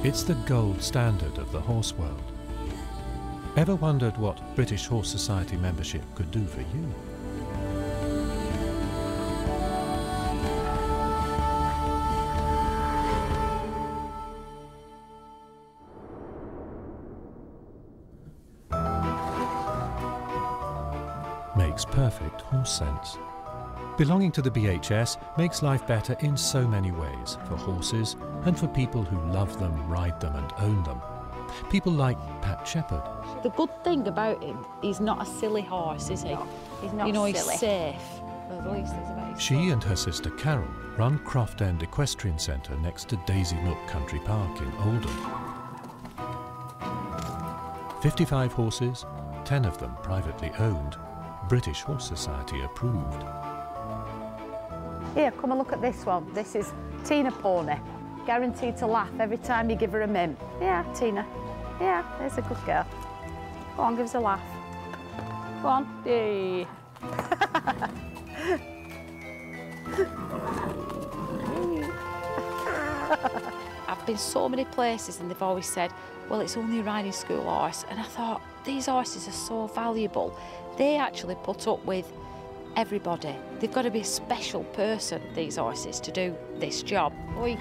It's the gold standard of the horse world. Ever wondered what British Horse Society membership could do for you? Makes perfect horse sense. Belonging to the BHS makes life better in so many ways for horses and for people who love them, ride them and own them. People like Pat Shepherd. The good thing about him, he's not a silly horse, is he? No, he's not silly. He's safe. Well, at least there's about She and her sister Carol run Croft End Equestrian Centre next to Daisy Nook Country Park in Oldham. 55 horses, 10 of them privately owned, British Horse Society approved. Here, come and look at this one. This is Tina Pony. Guaranteed to laugh every time you give her a mim. Yeah, Tina. Yeah, there's a good girl. Go on, give us a laugh. Go on. Yay. I've been so many places and they've always said, well, it's only a riding school horse. And I thought, these horses are so valuable. They actually put up with everybody. They've got to be a special person, these horses, to do this job. Oi,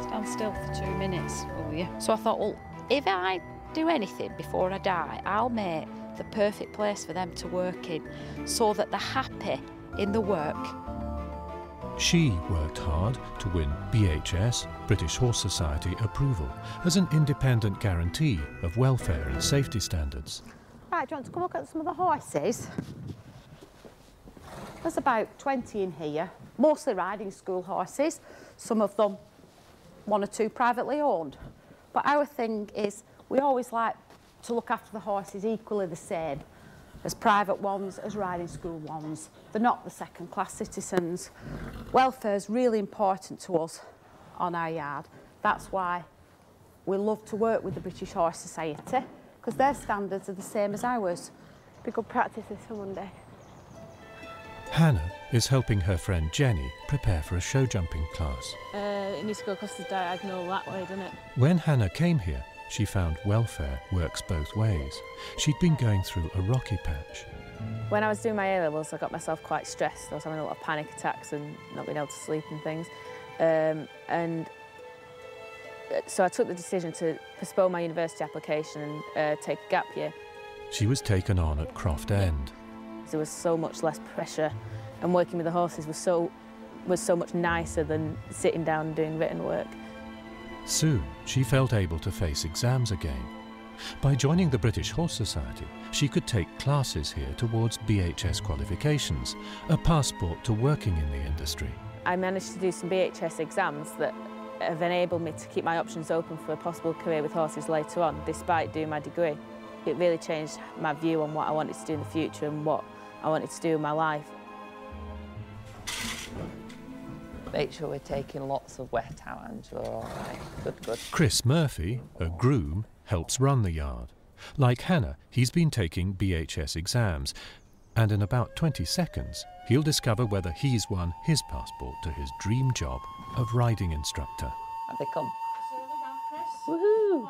stand still for 2 minutes, will you? So I thought, well, if I do anything before I die, I'll make the perfect place for them to work in so that they're happy in the work. She worked hard to win BHS, British Horse Society approval, as an independent guarantee of welfare and safety standards. Right, do you want to come look at some of the horses? There's about 20 in here, mostly riding school horses, some of them 1 or 2 privately owned. But our thing is we always like to look after the horses equally the same as private ones, as riding school ones. They're not the second-class citizens. Welfare is really important to us on our yard. That's why we love to work with the British Horse Society, because their standards are the same as ours. Be good practice this for Monday. Hannah is helping her friend Jenny prepare for a show jumping class. It needs to go across the diagonal that way, doesn't it? When Hannah came here, she found welfare works both ways. She'd been going through a rocky patch. When I was doing my A-levels, I got myself quite stressed. I was having a lot of panic attacks and not being able to sleep and things. And so I took the decision to postpone my university application and take a gap year. She was taken on at Croft End. There was so much less pressure, and working with the horses was so much nicer than sitting down and doing written work. Soon, she felt able to face exams again. By joining the British Horse Society, she could take classes here towards BHS qualifications, a passport to working in the industry. I managed to do some BHS exams that have enabled me to keep my options open for a possible career with horses later on, despite doing my degree. It really changed my view on what I wanted to do in the future and what I wanted to do in my life. Make sure we're taking lots of wet out, Angela, all right? Good, good. Chris Murphy, a groom, helps run the yard. Like Hannah, he's been taking BHS exams, and in about 20 seconds, he'll discover whether he's won his passport to his dream job of riding instructor. Have they come? Woohoo!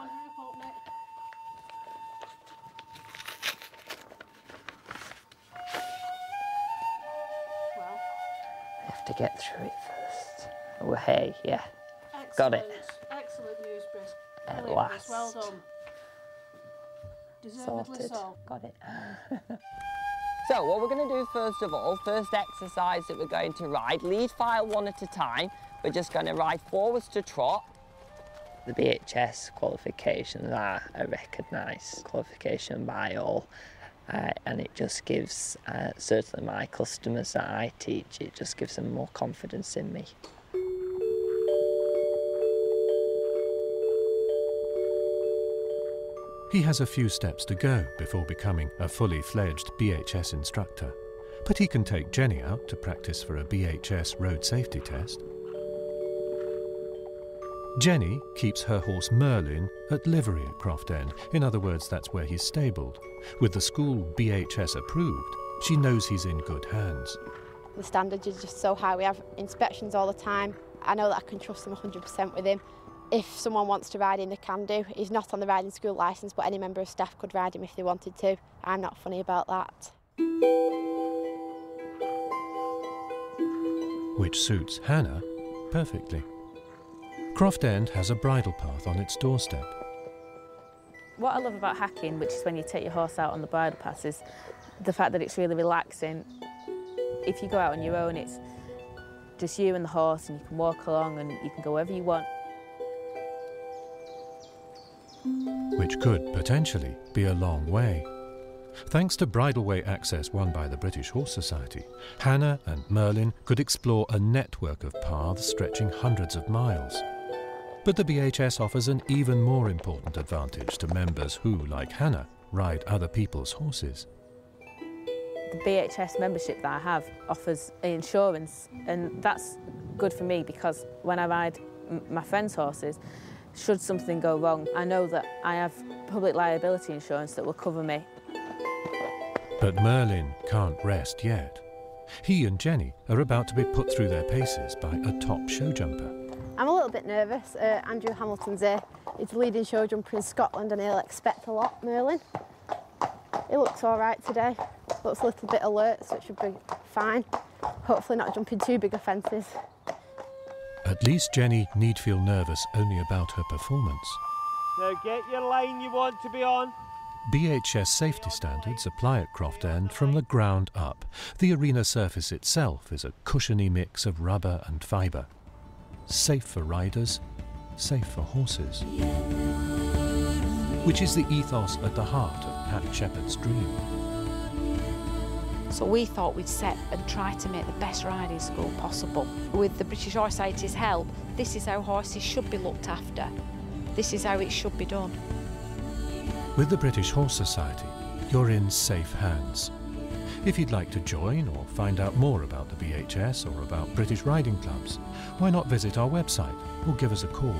I have to get through it first. Oh, hey, yeah. Excellent. Got it. Excellent news, Chris. At Brilliant, last. Chris. Well done. Deservedly Sorted. so. Got it. So what we're going to do first of all, first exercise that we're going to ride, lead file 1 at a time. We're just going to ride forwards to trot. The BHS qualifications are a recognised qualification by all. And it just gives, certainly my customers that I teach, it just gives them more confidence in me. He has a few steps to go before becoming a fully fledged BHS instructor, but he can take Jenny out to practice for a BHS road safety test. Jenny keeps her horse Merlin at livery at Croft End. In other words, that's where he's stabled. With the school BHS approved, she knows he's in good hands. The standards are just so high. We have inspections all the time. I know that I can trust him 100% with him. if someone wants to ride him, they can do. He's not on the riding school licence, but any member of staff could ride him if they wanted to. I'm not funny about that. Which suits Hannah perfectly. Croft End has a bridle path on its doorstep. What I love about hacking, which is when you take your horse out on the bridle path, is the fact that it's really relaxing. If you go out on your own, it's just you and the horse, and you can walk along and you can go wherever you want. Which could potentially be a long way. Thanks to bridleway access won by the British Horse Society, Hannah and Merlin could explore a network of paths stretching hundreds of miles. But the BHS offers an even more important advantage to members who, like Hannah, ride other people's horses. The BHS membership that I have offers insurance, and that's good for me because when I ride my friends' horses, should something go wrong, I know that I have public liability insurance that will cover me. But Merlin can't rest yet. He and Jenny are about to be put through their paces by a top show jumper. I'm a little bit nervous. Andrew Hamilton's here. He's the leading show jumper in Scotland and he'll expect a lot, Merlin. He looks all right today. Looks a little bit alert, so it should be fine. Hopefully not jumping too big offences. At least Jenny need feel nervous only about her performance. So get your line you want to be on. BHS safety standards apply at Croft End from the ground up. The arena surface itself is a cushiony mix of rubber and fibre. Safe for riders, safe for horses. Which is the ethos at the heart of Pat Shepherd's dream. So we thought we'd set and try to make the best riding school possible. With the British Horse Society's help, this is how horses should be looked after. This is how it should be done. With the British Horse Society, you're in safe hands. If you'd like to join or find out more about the BHS or about British riding clubs, why not visit our website or give us a call.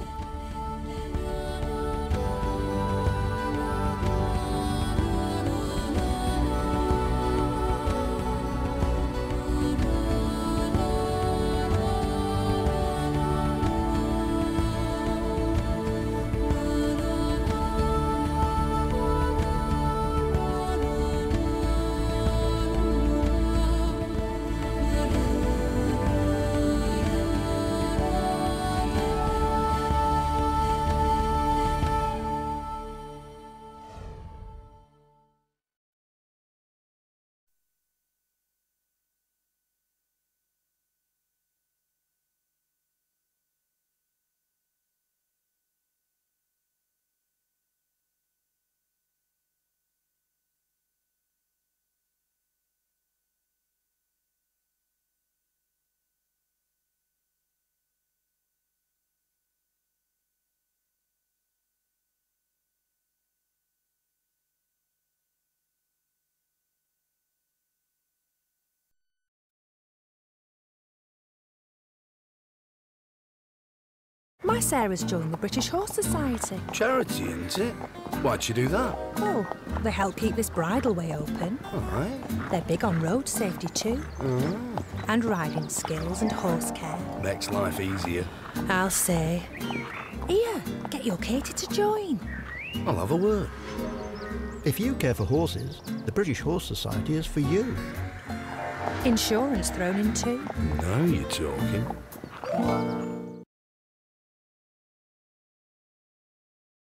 My Sarah's joined the British Horse Society. Charity, isn't it? Why'd she do that? Oh, they help keep this bridleway open. All right. They're big on road safety too. And riding skills and horse care. Makes life easier. I'll say. Here, get your Katie to join. I'll have a word. If you care for horses, the British Horse Society is for you. Insurance thrown in too. Now you're talking.